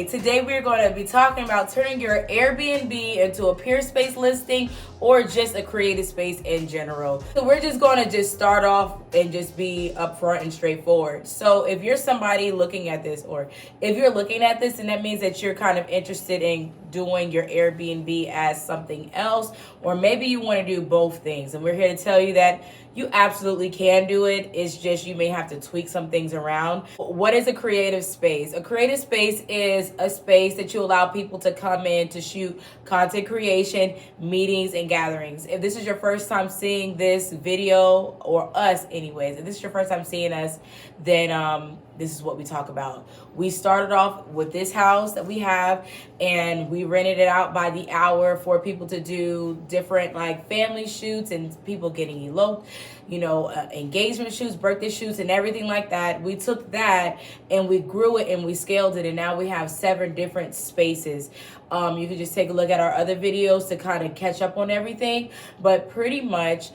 Today we're going to be talking about turning your Airbnb into a Peerspace listing or just a creative space in general. So we're just going to start off and just be upfront and straightforward. So if you're somebody looking at this, or if you're looking at this, and that means that you're kind of interested in doing your Airbnb as something else, or maybe you want to do both things. And we're here to tell you that you absolutely can do it. It's just you may have to tweak some things around. What is a creative space? A creative space is a space that you allow people to come in to shoot content creation, meetings, and gatherings. If this is your first time seeing this video, or us anyways, if this is your first time seeing us, then this is what we talk about. We started off with this house that we have, and we rented it out by the hour for people to do different like family shoots and people getting eloped, engagement shoots, birthday shoots, and everything like that. We took that and we grew it and we scaled it, and now we have 7 different spaces. You can just take a look at our other videos to kind of catch up on everything, but pretty much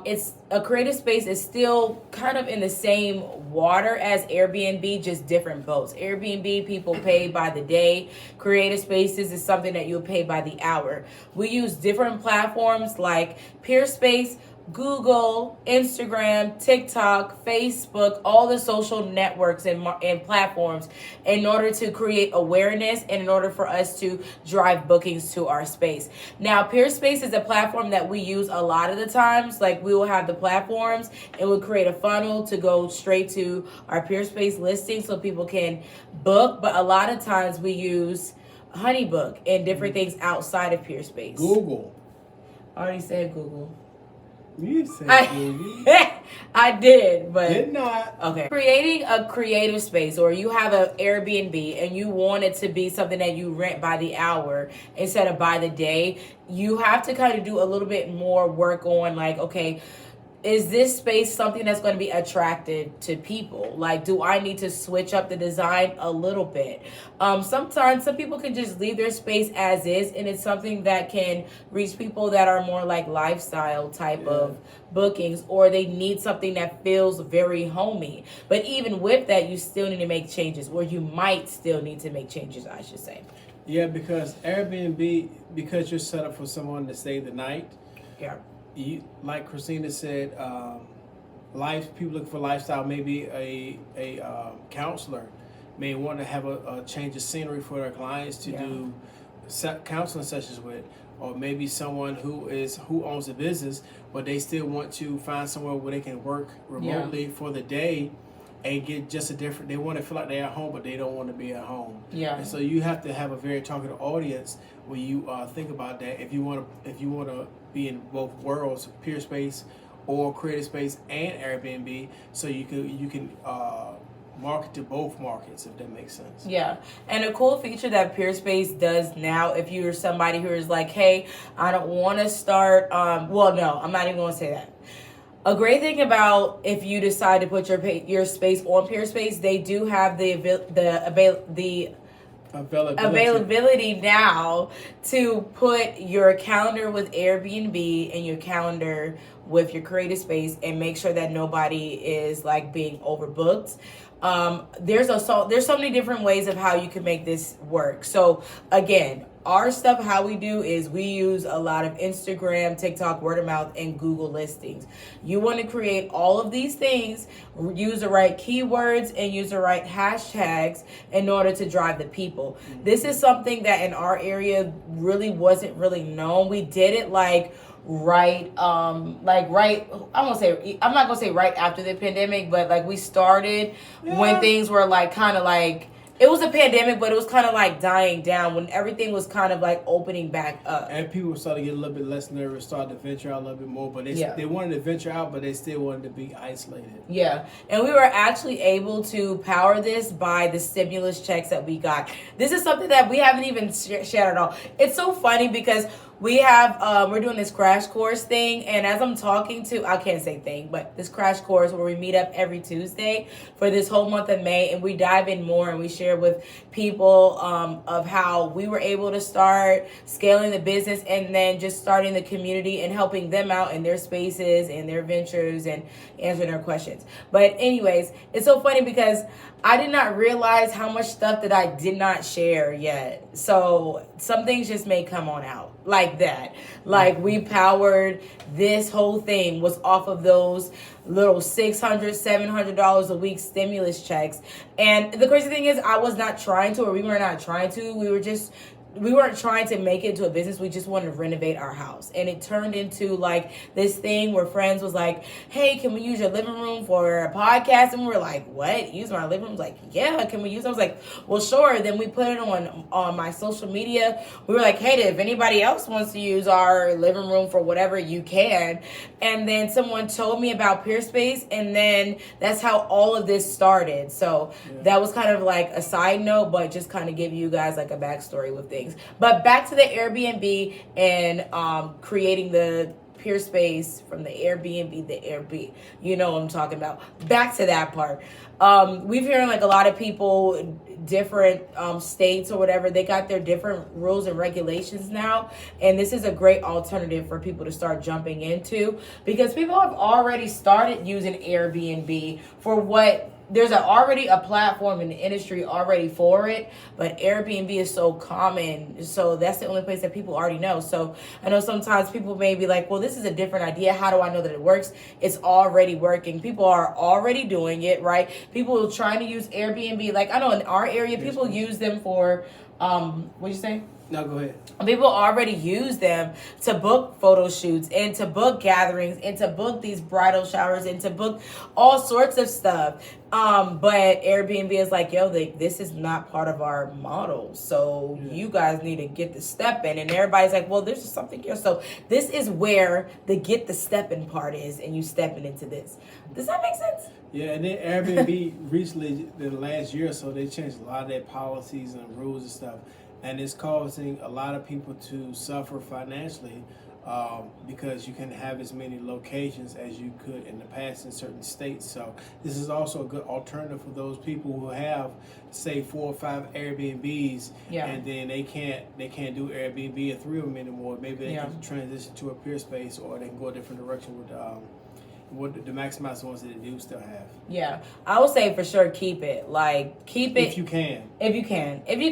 it's a creative space is still kind of in the same water as Airbnb, just different boats. Airbnb, people pay by the day. Creative spaces is something that you'll pay by the hour. We use different platforms like Peerspace, Google, Instagram, TikTok, Facebook, all the social networks and platforms in order to create awareness and in order for us to drive bookings to our space. Now, Peerspace is a platform that we use a lot of the times. Like, we will have the platforms and we'll create a funnel to go straight to our Peerspace listing so people can book. But a lot of times we use Honeybook and different things outside of Peerspace. Google. I already said Google. You said Google. I did, but did not. Okay. Creating a creative space, or you have an Airbnb and you want it to be something that you rent by the hour instead of by the day, you have to kind of do a little bit more work on like, okay, is this space something that's going to be attractive to people? Like, do I need to switch up the design a little bit? Sometimes some people can just leave their space as is, and it's something that can reach people that are more like lifestyle type of bookings, or they need something that feels very homey. But even with that, you still need to make changes, or you might still need to make changes, I should say. Yeah, because Airbnb, because you're set up for someone to stay the night. Yeah. Like Christina said, people looking for lifestyle. Maybe a counselor may want to have a change of scenery for their clients to do counseling sessions with, or maybe someone who owns a business, but they still want to find somewhere where they can work remotely for the day and get just a different. They want to feel like they're at home, but they don't want to be at home. Yeah. And so you have to have a very targeted audience when you think about that. If you want to be in both worlds, Peerspace or Creative Space and Airbnb, so you can market to both markets, if that makes sense. Yeah. And a cool feature that Peerspace does now, if you're somebody who is like, hey, I don't want to start, well, no, I'm not even going to say that. A great thing about if you decide to put your space on Peerspace, they do have the availability now to put your calendar with Airbnb and your calendar with your creative space and make sure that nobody is like being overbooked. There's so many different ways of how you can make this work. So again, our stuff, how we do is we use a lot of Instagram, TikTok, word of mouth, and Google listings. You want to create all of these things, use the right keywords and use the right hashtags in order to drive the people. This is something that in our area really wasn't really known. We did it I'm not gonna say right after the pandemic, but like we started when things were like kind of like, it was a pandemic, but it was kind of like dying down when everything was kind of like opening back up. And people started to get a little bit less nervous, started to venture out a little bit more, but they wanted to venture out, but they still wanted to be isolated. Yeah, and we were actually able to power this by the stimulus checks that we got. This is something that we haven't even shared at all. It's so funny because we have we're doing this crash course thing, and as I'm talking to, I can't say thing, but this crash course where we meet up every Tuesday for this whole month of May, and we dive in more and we share with people of how we were able to start scaling the business and then just starting the community and helping them out in their spaces and their ventures and answering their questions. But anyways, it's so funny because I did not realize how much stuff that I did not share yet. So some things just may come on out like that. Like we powered this whole thing was off of those little $600, $700 a week stimulus checks. And the crazy thing is I was not trying to, or we were not trying to. We weren't trying to make it into a business. We just wanted to renovate our house. And it turned into like this thing where friends was like, hey, can we use your living room for a podcast? And we were like, what? Use my living room? I was like, yeah, can we use it? I was like, well, sure. Then we put it on my social media. We were like, hey, if anybody else wants to use our living room for whatever, you can. And then someone told me about Peerspace. And then that's how all of this started. So that was kind of like a side note, but just kind of give you guys like a backstory with things. But back to the Airbnb and creating the Peerspace from the Airbnb, you know what I'm talking about. Back to that part. We've hearing like a lot of people, different states or whatever, they got their different rules and regulations now. And this is a great alternative for people to start jumping into because people have already started using Airbnb for what there's already a platform in the industry already for it, but Airbnb is so common. So that's the only place that people already know. So I know sometimes people may be like, well, this is a different idea. How do I know that it works? It's already working. People are already doing it, right? People are trying to use Airbnb. Like I know in our area, people use them for, what'd you say? No, go ahead. People already use them to book photo shoots and to book gatherings and to book these bridal showers and to book all sorts of stuff. But Airbnb is like, yo, this is not part of our model. So you guys need to get the step in. And everybody's like, well, there's something here. So this is where the get the step in part is, and you stepping into this. Does that make sense? Yeah, and then Airbnb recently, in the last year or so, they changed a lot of their policies and rules and stuff. And it's causing a lot of people to suffer financially because you can have as many locations as you could in the past in certain states. So this is also a good alternative for those people who have, say, 4 or 5 Airbnbs, and then they can't do Airbnb or 3 of them anymore. Maybe they can transition to a Peerspace, or they can go a different direction with the maximize the ones that they do still have. Yeah, I would say for sure keep it. Like keep it if you can. If you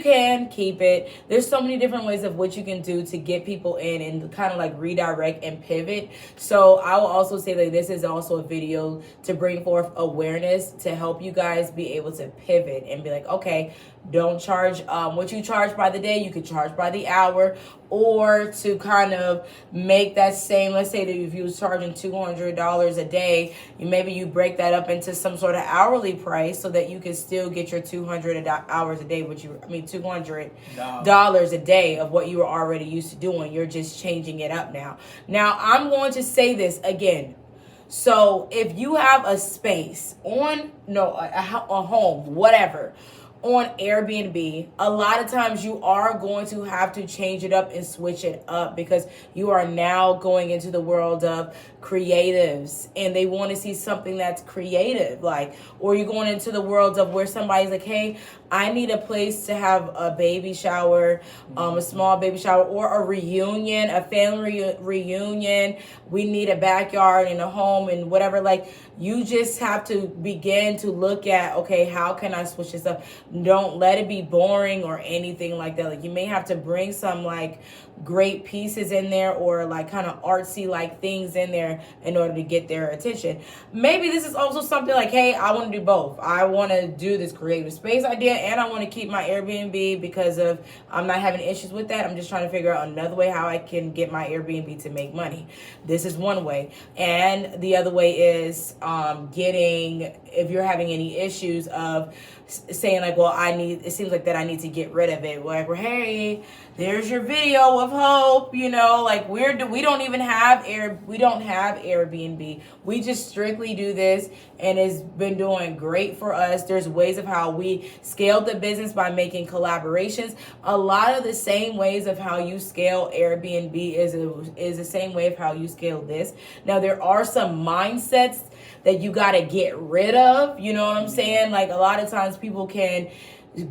can, keep it. There's so many different ways of what you can do to get people in and kind of like redirect and pivot. So I will also say that this is also a video to bring forth awareness to help you guys be able to pivot and be like, okay, don't charge what you charge by the day, you could charge by the hour, or to kind of make that same, let's say that if you was charging $200 a day, maybe you break that up into some sort of hourly price so that you can still get your 200 hours a day, $200 a day of what you were already used to doing. You're just changing it up now. Now, I'm going to say this again. So if you have a space a home, whatever, on Airbnb, a lot of times you are going to have to change it up and switch it up because you are now going into the world of creatives and they want to see something that's creative, or you're going into the world of where somebody's like, hey, I need a place to have a baby shower, a small baby shower, or a reunion, a family reunion. We need a backyard and a home and whatever. You just have to begin to look at, okay, how can I switch this up? Don't let it be boring or anything like that. You may have to bring some great pieces in there or kind of artsy things in there in order to get their attention. Maybe this is also something hey, I want to do both. I want to do this creative space idea and I want to keep my Airbnb because I'm not having issues with that. I'm just trying to figure out another way how I can get my Airbnb to make money. This is one way. And the other way is if you're having any issues of saying it seems like that I need to get rid of it. Hey, there's your video of hope, we don't have Airbnb. We just strictly do this and it's been doing great for us. There's ways of how we scale scaled the business by making collaborations. A lot of the same ways of how you scale Airbnb is the same way of how you scale this. Now, there are some mindsets that you got to get rid of. You know what I'm saying? Like, a lot of times people can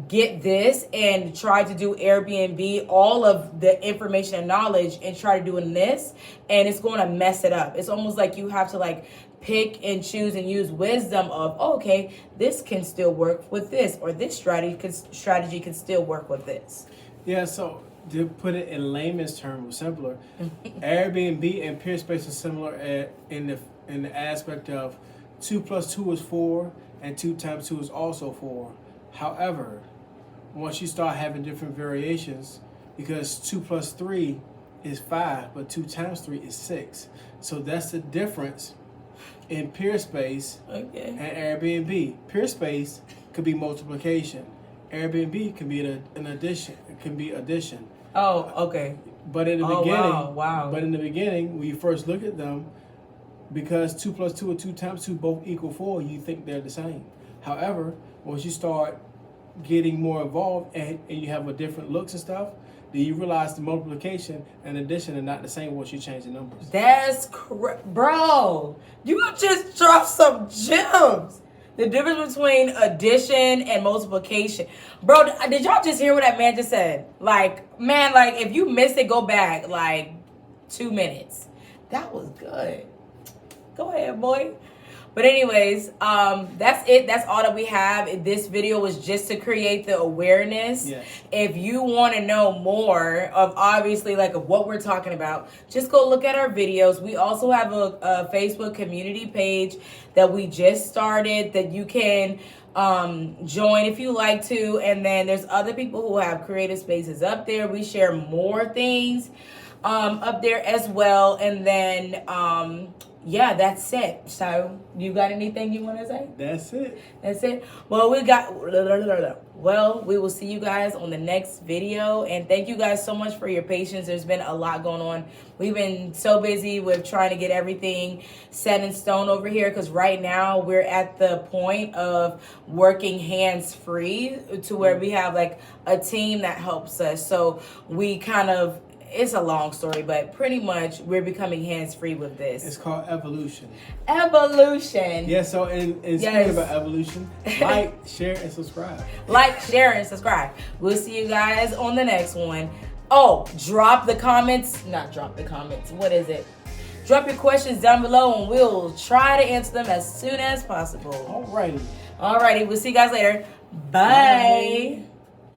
get this and try to do Airbnb, all of the information and knowledge, and try to do this, and it's going to mess it up. It's almost like you have to like pick and choose and use wisdom of, oh, okay, this can still work with this, or this strategy can still work with this. Yeah, so to put it in layman's terms, simpler, Airbnb and Peerspace are similar in the aspect of 2 + 2 is 4, and 2 × 2 is also 4. However, once you start having different variations, because 2 + 3 is 5, but 2 × 3 is 6. So that's the difference in Peerspace and Airbnb. Peerspace could be multiplication. Airbnb can be an addition. It can be addition. Oh, okay. But in the beginning, wow. But in the beginning, when you first look at them, because 2 + 2 or 2 × 2 both equal 4, you think they're the same. However, once you start getting more involved and you have a different looks and stuff, then you realize the multiplication and addition are not the same once you change the numbers. That's correct. Bro, you just dropped some gems. The difference between addition and multiplication. Bro, did y'all just hear what that man just said? Like, man, like, if you missed it, go back like 2 minutes. That was good. Go ahead, boy. But anyways, that's it. That's all that we have. This video was just to create the awareness. Yes. If you want to know more of obviously like of what we're talking about, just go look at our videos. We also have a Facebook community page that we just started that you can join if you like to. And then there's other people who have creative spaces up there. We share more things up there as well. And then yeah, that's it. So, you got anything you want to say? That's it. That's it. Well, we will see you guys on the next video. And thank you guys so much for your patience. There's been a lot going on. We've been so busy with trying to get everything set in stone over here, because right now we're at the point of working hands-free to where we have like a team that helps us. So we kind of, it's a long story, but pretty much we're becoming hands-free with this. It's called evolution. Evolution. Yeah, so in speaking about evolution, like, share, and subscribe. Like, share, and subscribe. We'll see you guys on the next one. Oh, drop the comments. Not drop the comments. What is it? Drop your questions down below and we'll try to answer them as soon as possible. Alrighty. We'll see you guys later. Bye.